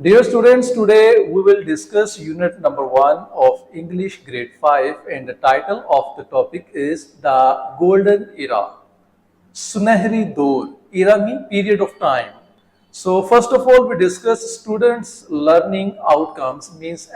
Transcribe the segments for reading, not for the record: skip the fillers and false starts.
Dear students, today we will discuss unit number 1 of English grade 5 and the title of the topic is The Golden Era. Sunehri Dor. Era means period of time. So first of all we discuss students learning outcomes means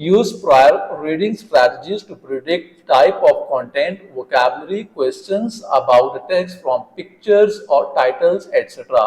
use prior reading strategies to predict type of content, vocabulary, questions about the text from pictures or titles etc.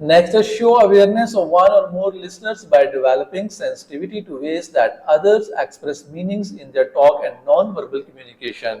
Next is show awareness of one or more listeners by developing sensitivity to ways that others express meanings in their talk and non-verbal communication.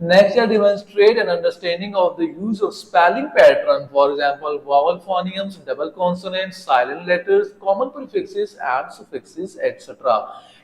Next, I demonstrate an understanding of the use of spelling pattern, for example, vowel phonemes, double consonants, silent letters, common prefixes and suffixes, etc.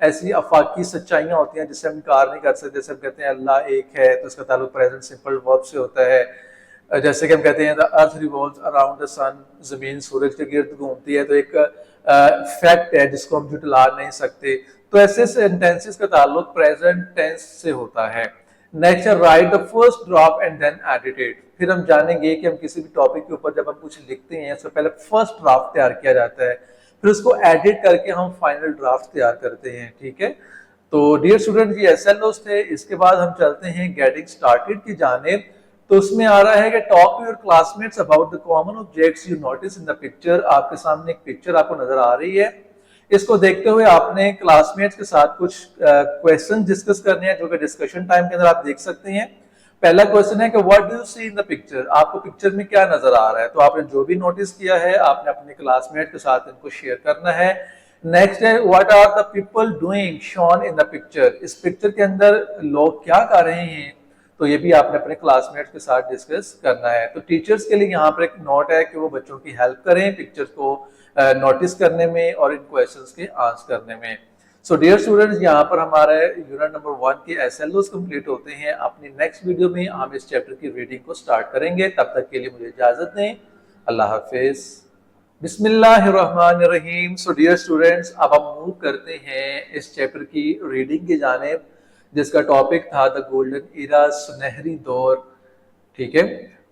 ایسی افاقی سچائیاں ہوتی ہیں جس سے ہم انکار نہیں کر سکتے. جیسے ہم کہتے ہیں اللہ ایک ہے تو اس کا تعلق پریزنٹ سمپل ورب سے ہوتا ہے. جیسے کہ ہم کہتے ہیں the earth revolves around the sun, زمین سورج کے گرد گھومتی ہے, تو ایک فیکٹ ہے جس کو ہم جھٹلا نہیں سکتے. تو ایسے سینٹینسز کا تعلق پریزنٹ ٹینس سے ہوتا ہے. نیکسٹ ہے write the first draft and then edit it. پھر ہم جانیں گے کہ ہم کسی بھی ٹاپک کے اوپر جب ہم کچھ لکھتے ہیں اس سے پہلے فرسٹ ڈرافٹ تیار کیا جاتا ہے, پھر اس کو ایڈٹ کر کے ہم فائنل ڈرافٹ تیار کرتے ہیں. ٹھیک ہے, تو ڈیئر اسٹوڈنٹ یہ SLOs تھے. اس کے بعد ہم چلتے ہیں گیٹنگ اسٹارٹیڈ کی جانب. تو اس میں آ رہا ہے کہ talk to your classmates about the common objects you notice in the picture. آپ کے سامنے ایک پکچر آپ کو نظر آ رہی ہے. اس کو دیکھتے ہوئے آپ نے کلاس میٹس کے ساتھ کچھ کویسچن ڈسکس کرنے ہیں جو کہ ڈسکشن ٹائم کے اندر آپ دیکھ سکتے ہیں. پہلا کویسچن ہے کہ what do you see in the picture. آپ کو پکچر میں کیا نظر آ رہا ہے؟ تو آپ نے جو بھی نوٹس کیا ہے آپ نے اپنے کلاس میٹ کے ساتھ ان کو شیئر کرنا ہے. نیکسٹ ہے what are the people doing shown in the picture. اس پکچر کے اندر لوگ کیا کر رہے ہیں؟ تو یہ بھی آپ نے اپنے کلاس میٹ کے ساتھ ڈسکس کرنا ہے. تو ٹیچرز کے لیے یہاں پر ایک نوٹ ہے کہ وہ بچوں کی ہیلپ کریں پکچر کو نوٹس کرنے میں اور ان کویسچنز کے آنسر کرنے میں. سو ڈیئر اسٹوڈنٹس یہاں پر ہمارے یونٹ نمبر 1 کے SLOs کمپلیٹ ہوتے ہیں. اپنی نیکسٹ ویڈیو میں ہم اس چیپٹر کی ریڈنگ کو سٹارٹ کریں گے. تب تک کے لیے مجھے اجازت دیں. اللہ حافظ. بسم اللہ الرحمن الرحیم. سو ڈیئر اسٹوڈنٹس اب ہم موو کرتے ہیں اس چیپٹر کی ریڈنگ کی جانب جس کا ٹاپک تھا دا گولڈن ایرا, سنہری دور. ٹھیک ہے,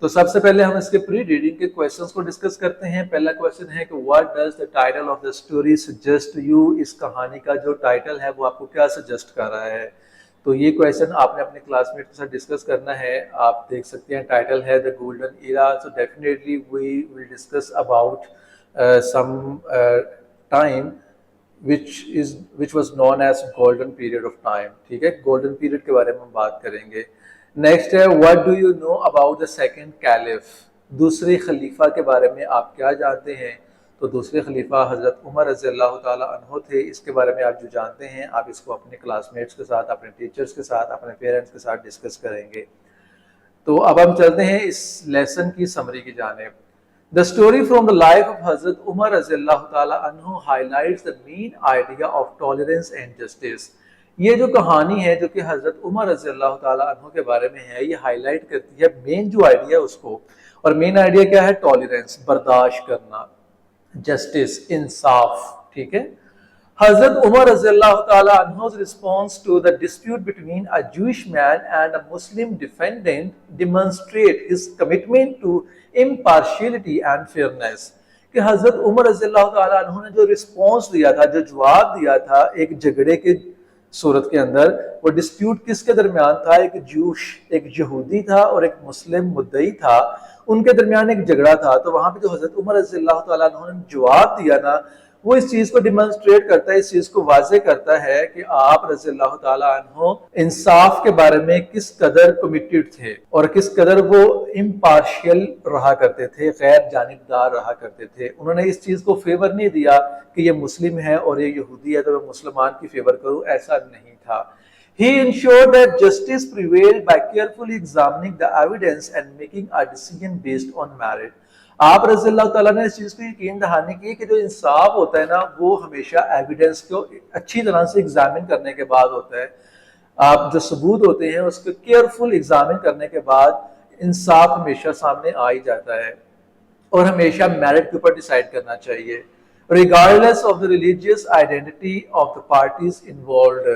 تو سب سے پہلے ہم اس کے پری ریڈنگ کے کویسچنز کو ڈسکس کرتے ہیں. پہلا کویسچن ہے کہ what does the title of the story suggest to you. اس کہانی کا جو ٹائٹل ہے وہ آپ کو کیا سجیسٹ کر رہا ہے؟ تو یہ کویسچن آپ نے اپنے کلاس میٹ کے ساتھ ڈسکس کرنا ہے. آپ دیکھ سکتے ہیں ٹائٹل ہے the golden era. So definitely we will discuss about some time which was known as golden period of time. ٹھیک ہے, گولڈن پیریڈ کے بارے میں ہم بات کریں گے. نیکسٹ ہے what do you know about the second caliph. دوسرے خلیفہ کے بارے میں آپ کیا جانتے ہیں؟ تو دوسرے خلیفہ حضرت عمر رضی اللہ تعالیٰ عنہ تھے. اس کے بارے میں آپ جو جانتے ہیں آپ اس کو اپنے کلاس میٹس کے ساتھ, اپنے ٹیچرز کے ساتھ, اپنے پیرنٹس کے ساتھ ڈسکس کریں گے. تو اب ہم چلتے ہیں اس لیسن کی سمری کی جانب. The story from the life of Hazrat Umar رضی اللہ تعالیٰ عنہ highlights the main idea of tolerance and justice. یہ جو کہانی ہے جو کہ حضرت عمر رضی اللہ تعالیٰ عنہ کے بارے میں ہے, یہ ہائی لائٹ کرتی ہے مین جو آئیڈیا اس کو. اور مین آئیڈیا کیا ہے؟ ٹالرنس, برداشت کرنا, جسٹس, انصاف. ٹھیک ہے, حضرت عمر رضی اللہ تعالیٰ عنہ's response to the dispute between a Jewish man and a Muslim defendant demonstrate his commitment to impartiality and fairness. کہ حضرت عمر رضی اللہ تعالیٰ عنہ نے جو رسپانس دیا تھا, جو جواب دیا تھا ایک جھگڑے کے صورت کے اندر, وہ ڈسپیوٹ کس کے درمیان تھا؟ ایک یہودی تھا اور ایک مسلم مدعی تھا, ان کے درمیان ایک جھگڑا تھا. تو وہاں پہ جو حضرت عمر رضی اللہ تعالیٰ عنہ نے جواب دیا نا, وہ اس چیز کو ڈیمانسٹریٹ کرتا ہے, اس چیز کو واضح کرتا ہے کہ آپ رضی اللہ تعالیٰ عنہ انصاف کے بارے میں کس قدر کمیٹڈ تھے اور کس قدر وہ امپارشل رہا کرتے تھے, غیر جانبدار رہا کرتے تھے. انہوں نے اس چیز کو فیور نہیں دیا کہ یہ مسلم ہے اور یہ یہودی ہے تو میں مسلمان کی فیور کروں, ایسا نہیں تھا. He ensured that justice prevailed by carefully examining the evidence and making a decision based on merit. آپ رضی اللہ تعالیٰ نے اس چیز کو یقین دہانی کی کہ جو انصاف ہوتا ہے نا وہ ہمیشہ ایویڈنس کو اچھی طرح سے ایگزامن کرنے کے بعد ہوتا ہے. آپ جو ثبوت ہوتے ہیں اس کو کیئرفل ایگزامن کرنے کے بعد انصاف ہمیشہ سامنے آ ہی جاتا ہے, اور ہمیشہ میرٹ کے اوپر ڈیسائیڈ کرنا چاہیے regardless of the religious identity of the parties involved.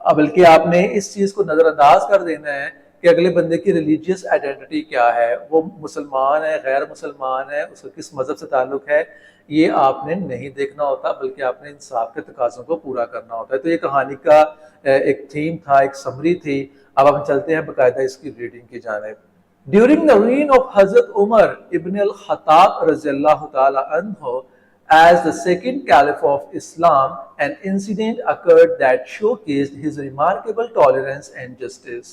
بلکہ آپ نے اس چیز کو نظر انداز کر دینا ہے کہ اگلے بندے کی ریلیجیس آئیڈینٹی کیا ہے, وہ مسلمان ہے, غیر مسلمان ہے, اس کا کس مذہب سے تعلق ہے, یہ آپ نے نہیں دیکھنا ہوتا بلکہ آپ نے انصاف کے تقاضوں کو پورا کرنا ہوتا ہے. تو یہ کہانی کا ایک تھیم تھا, ایک سمری تھی. اب ہم چلتے ہیں باقاعدہ اس کی ریڈنگ کی جانب. ڈیورنگ the reign of حضرت عمر ابن الخطاب رضی اللہ تعالی عنہ as the second caliph of Islam, an incident occurred that showcased his remarkable tolerance and justice.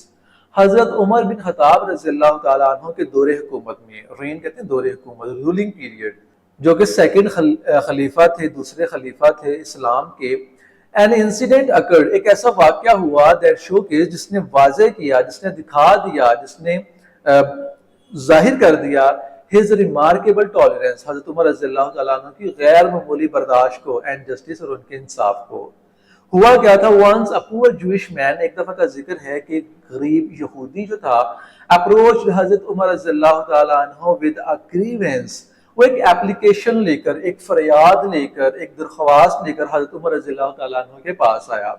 حضرت عمر بن خطاب رضی اللہ تعالیٰ عنہ کے دور حکومت میں, رین کہتے ہیں دور حکومت, رولنگ پیریڈ, جو کہ سیکنڈ خلیفہ تھے, دوسرے خلیفہ تھے اسلام کے. an incident occurred, ایک ایسا واقعہ ہوا that showcased, جس نے واضح کیا, جس نے دکھا دیا, جس نے ظاہر کر دیا his remarkable tolerance, حضرت عمر رضی اللہ تعالیٰ عنہ کی غیر معمولی برداشت کو, and justice, اور ان کے انصاف کو. ہوا کیا تھا, once a poor Jewish man, ایک دفعہ کا ذکر ہے کہ غریب یہودی جو تھا, approached حضرت عمر رضی اللہ تعالیٰ عنہ with a grievance, وہ ایک اپلیکیشن لے کر, ایک فریاد لے کر, ایک درخواست لے کر حضرت عمر رضی اللہ تعالیٰ عنہ کے پاس آیا.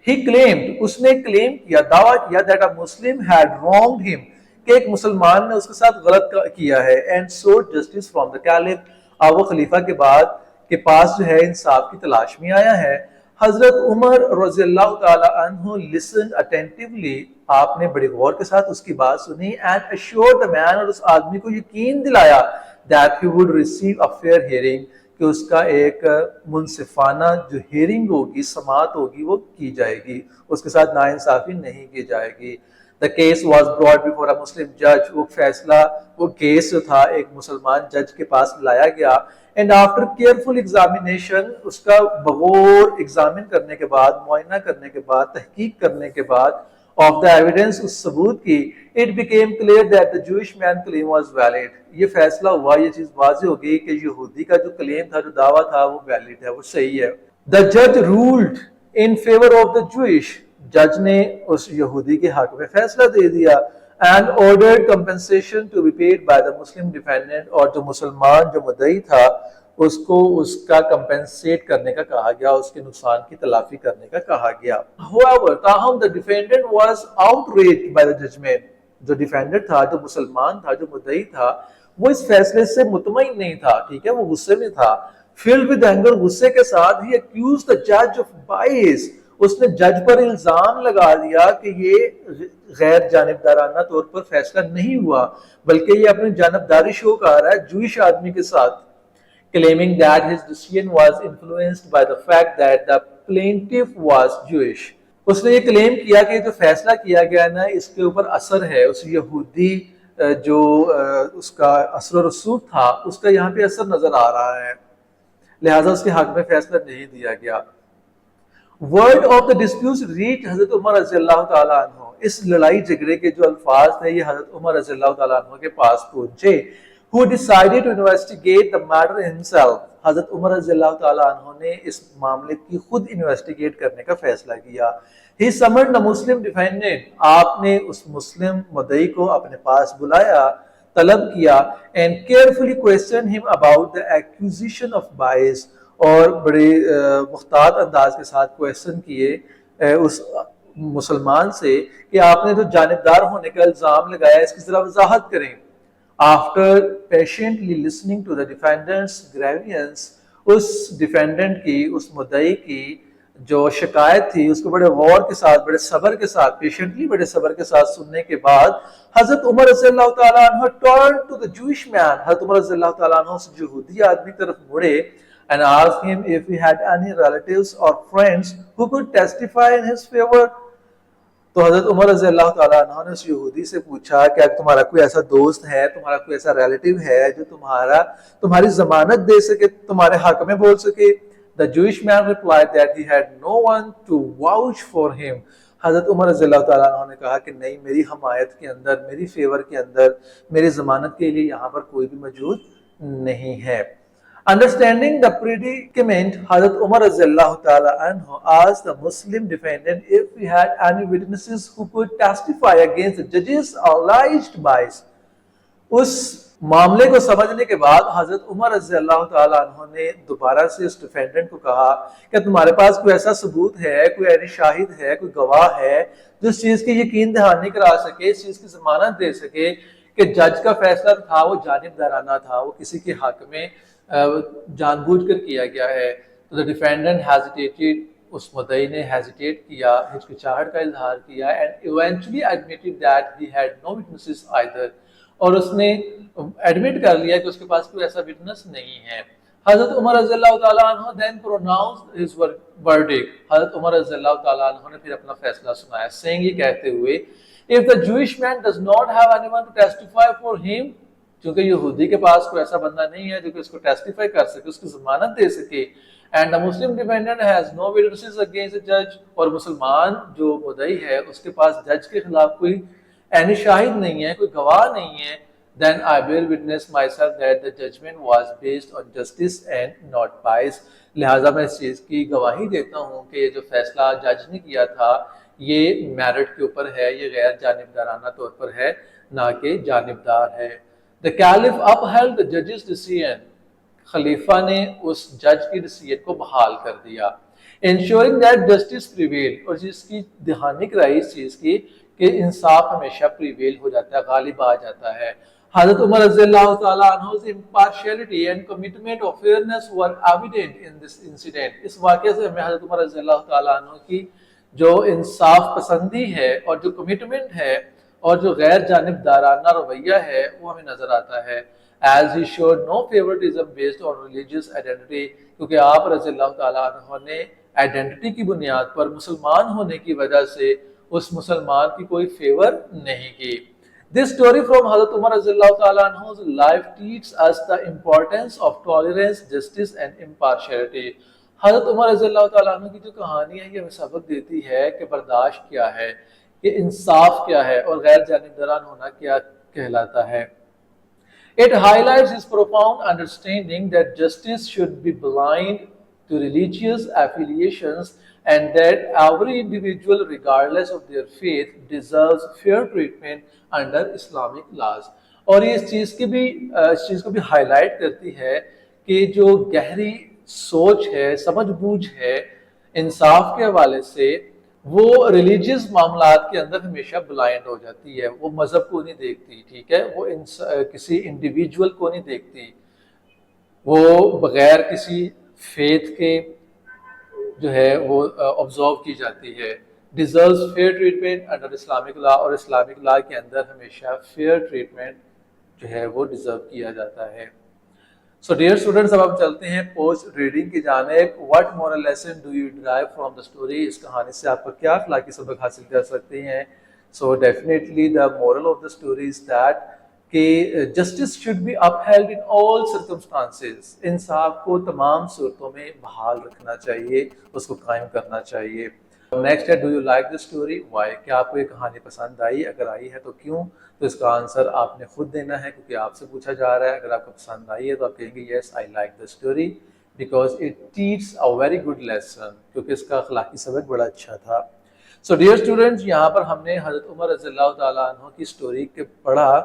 He claimed, اس نے کلیم کیا, دعویٰ کیا that a Muslim had wronged him, کہ ایک مسلمان نے اس کے ساتھ غلط کیا ہے, and sought justice from the caliph, اب وہ خلیفہ کے بعد کے پاس جو ہے انصاف کی تلاش میں آیا ہے. حضرت عمر رضی اللہ تعالیٰ عنہ listened attentively, آپ نے بڑے غور کے ساتھ اس کی بات سنی, and assured the man, اور اس آدمی کو یقین دلایا that he would receive a fair hearing, کہ اس کا ایک منصفانہ جو ہیرنگ ہوگی, سماعت ہوگی, وہ کی جائے گی, اس کے ساتھ ناانصافی نہیں کی جائے گی. The case was brought before a Muslim judge, وہ فیصلہ, وہ کیس جو تھا ایک مسلمان جج کے پاس لایا گیا. And after careful examination, اس کا بغور ایگزامن کرنے کے بعد, معائنہ کرنے کے بعد, تحقیق کرنے کے بعد, of the evidence, اس ثبوت کی, it became clear that the Jewish man claim was valid. یہ فیصلہ ہوا, یہ چیز واضح ہو گئی کہ یہودی کا جو کلیم تھا, جو دعویٰ تھا, وہ ویلڈ ہے, وہ صحیح ہے. The judge ruled in favor of the Jewish, جج نے اس یہودی کے حق میں فیصلہ دے دیا, and ordered compensation to be paid by the Muslim defendant, اور جو مسلمان جو مدعی تھا اس کو اس کا کمپنسیٹ کرنے کا کہا گیا, اس کے نقصان کی تلافی کرنے کا کہا گیا. However, تاہم the defendant was outraged by the judgment, جو ڈیفینڈر تھا, جو مسلمان تھا, جو مدعی تھا, وہ اس فیصلے سے مطمئن نہیں تھا, ٹھیک ہے, وہ غصے میں تھا. Filled with anger, غصے کے ساتھ, he accused the judge of bias, اس نے جج پر الزام لگا دیا کہ یہ غیر جانبدارانہ طور پر فیصلہ نہیں ہوا, بلکہ یہ اپنی جانبداری شو کر رہا ہے جوئش آدمی کے ساتھ. Claiming that his decision was influenced by the fact that the plaintiff was Jewish. اس نے یہ کلیم کیا کہ جو فیصلہ کیا گیا نا, اس کے اوپر اثر ہے اس یہودی جو اس کا اثر و رسوخ تھا, اس کا یہاں پہ اثر نظر آ رہا ہے, لہٰذا اس کے حق میں فیصلہ نہیں دیا گیا. Word of the disputes reached حضرت عمر رضی اللہ تعالیٰ عنہ, اس لڑائی جھگڑے کے جو الفاظ تھے یہ حضرت عمر رضی اللہ تعالیٰ عنہ کے پاس پہنچے. Who decided to investigate the matter himself, حضرت عمر رضی اللہ تعالیٰ عنہ نے اس معاملے کی خود انویسٹیگیٹ کرنے کا فیصلہ کیا. He summoned the Muslim defendant, آپ نے اس مسلم مدعی کو اپنے پاس بلایا, طلب کیا, and carefully questioned him about the accusation of bias, اور بڑے محتاط انداز کے ساتھ کویسچن کیے اس مسلمان سے کہ آپ نے جو جانبدار ہونے کا الزام لگایا اس کی ذرا وضاحت کریں. After patiently listening to the defendant's grievance, اس ڈیفینڈنٹ کی, اس مدعی کی جو شکایت تھی, اس کو بڑے غور کے ساتھ, بڑے صبر کے ساتھ, پیشنٹلی بڑے صبر کے ساتھ سننے کے بعد, حضرت عمر رضی اللہ تعالیٰ عنہ turned to the Jewish man, حضرت عمر رضی اللہ تعالیٰ عنہ اس یہودی آدمی طرف مڑے, and asked him if he had any relatives or friends who could testify in his favor. تو حضرت عمر رضی اللہ تعالیٰ عنہ نے اس یہودی سے پوچھا کہ تمہارا کوئی ایسا دوست ہے, تمہارا کوئی ایسا ریلیٹیو ہے جو تمہاری ضمانت دے سکے, تمہارے حق میں بول سکے. The Jewish man replied that he had no one to vouch for him. حضرت عمر رضی اللہ تعالیٰ عنہ نے کہا کہ نہیں, میری حمایت کے اندر, میری فیور کے اندر, میری ضمانت کے لیے یہاں پر کوئی بھی موجود نہیں ہے. Understanding the predicament, حضرت عمر رضی اللہ تعالیٰ عنہ asked the Muslim defendant if he had any witnesses who could testify against the judge's alleged bias. اس معاملے کو سمجھنے کے بعد حضرت عمر رضی اللہ تعالیٰ عنہ نے دوبارہ سے اس ڈیفینڈنٹ کو کہا کہ تمہارے پاس کوئی ایسا ثبوت ہے, کوئی ایسی شاہد ہے, کوئی گواہ ہے جو اس چیز کی یقین دہانی کرا سکے, اس چیز کی ضمانت دے سکے کہ جج کا فیصلہ تھا وہ جانبدارانہ تھا, وہ کسی کے حق میں جان بوجھ کر کیا گیا ہے. تو the defendant hesitated, اس مدعی نے hesitate کیا, ہچکچاہٹ کا اظہار کیا, and eventually admitted that he had no witnesses either, اور اس نے ایڈمٹ کر لیا کہ اس کے پاس کوئی ایسا وٹنس نہیں ہے. حضرت عمر رضی اللہ تعالیٰ عنہ then pronounced his verdict, حضرت عمر رضی اللہ تعالیٰ عنہ نے پھر اپنا فیصلہ سنایا, saying, یہ کہتے ہوئے, if the Jewish man does not have anyone to testify for him, چونکہ یہودی کے پاس کوئی ایسا بندہ نہیں ہے جو کہ اس کو ٹیسٹیفائی کر سکے, اس کی ضمانت دے سکے, and the Muslim defendant has no witnesses against the judge, اور مسلمان جو مدعی ہے اس کے پاس جج کے خلاف کوئی عینی شاہد نہیں ہے, کوئی گواہ نہیں ہے, then I bear witness myself that the judgment was based on justice and not bias. لہٰذا میں اس چیز کی گواہی دیتا ہوں کہ یہ جو فیصلہ جج نے کیا تھا یہ میرٹ کے اوپر ہے، یہ غیر جانبدارانہ طور پر ہے، نہ کہ جانبدار ہے. The caliph upheld the judge's decision. خلیفہ نے اس جج کی ڈیسیژن کو بحال کر دیا. ensuring that justice prevail، اور جس کی دہانی کرائی اس چیز کی کہ انصاف ہمیشہ پریویل ہو جاتا ہے، غالب آ جاتا ہے. حضرت عمر رضی اللہ تعالیٰ عنہ's impartiality and commitment of fairness were evident in this incident. اس واقعے سے ہمیں حضرت عمر رضی اللہ تعالیٰ عنہ کی جو انصاف پسندی ہے اور جو کمٹمنٹ ہے اور جو غیر جانبدارانہ رویہ ہے وہ ہمیں نظر آتا ہے. As he showed no favoritism based on religious identity، کیونکہ آپ رضی اللہ تعالیٰ عنہ نے آئیڈینٹی کی بنیاد پر مسلمان ہونے کی وجہ سے اس مسلمان کی کوئی فیور نہیں کی. This story from Hazrat Umar رضی اللہ تعالیٰ عنہ's life teaches us the importance of tolerance, justice and impartiality. حضرت عمر رضی اللہ تعالیٰ عنہ کی جو کہانی ہے یہ ہمیں سبق دیتی ہے کہ برداشت کیا ہے، کہ انصاف کیا ہے اور غیر جانبداران ہونا کیا کہلاتا ہے. It highlights his profound understanding that justice should be blind to religious affiliations and that every individual, regardless of their faith, deserves fair treatment under Islamic laws. اور یہ اس چیز کو بھی ہائی لائٹ کرتی ہے کہ جو گہری سوچ ہے، سمجھ بوجھ ہے انصاف کے حوالے سے، وہ ریلیجیس معاملات کے اندر ہمیشہ بلائنڈ ہو جاتی ہے. وہ مذہب کو نہیں دیکھتی، ٹھیک ہے، وہ کسی انڈیویجول کو نہیں دیکھتی، وہ بغیر کسی فیتھ کے جو ہے وہ آبزرو کی جاتی ہے. Deserves fair treatment under Islamic law, اور اسلامک لا کے اندر ہمیشہ فیئر ٹریٹمنٹ جو ہے وہ ڈیزرو کیا جاتا ہے. سو ڈیئر اسٹوڈنٹس، اب ہم چلتے ہیں پوسٹ ریڈنگ کی جانب. What moral lesson do you derive from the story? اس کہانی سے آپ کو کیا اخلاقی سبق حاصل کر سکتے ہیں؟ So definitely the moral of the story is that کہ justice should be upheld in all circumstances. انصاف کو تمام صورتوں میں بحال رکھنا چاہیے، اس کو قائم کرنا چاہیے. نیکسٹ ہے do you like the story? Why? کیا آپ کو یہ کہانی پسند آئی؟ اگر آئی ہے تو کیوں؟ تو اس کا آنسر آپ نے خود دینا ہے کیونکہ آپ سے پوچھا جا رہا ہے. اگر آپ کو پسند آئی ہے تو آپ کہیں گے yes I like the story because it teaches a very good lesson, کیونکہ اس کا اخلاقی سبق بڑا اچھا تھا. سو ڈیئر اسٹوڈنٹس، یہاں پر ہم نے حضرت عمر رضی اللہ تعالیٰ عنہ کی اسٹوری کے پڑھا.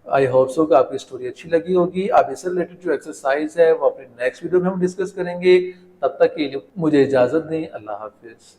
آئی ہوپ سو کہ آپ کی اسٹوری اچھی لگی ہوگی. اب اس سے ریلیٹڈ جو ایکسرسائز ہے وہ اپنے نیکسٹ ویڈیو میں ہم ڈسکس کریں گے. تب تک کے لیے مجھے اجازت دیں. اللہ حافظ.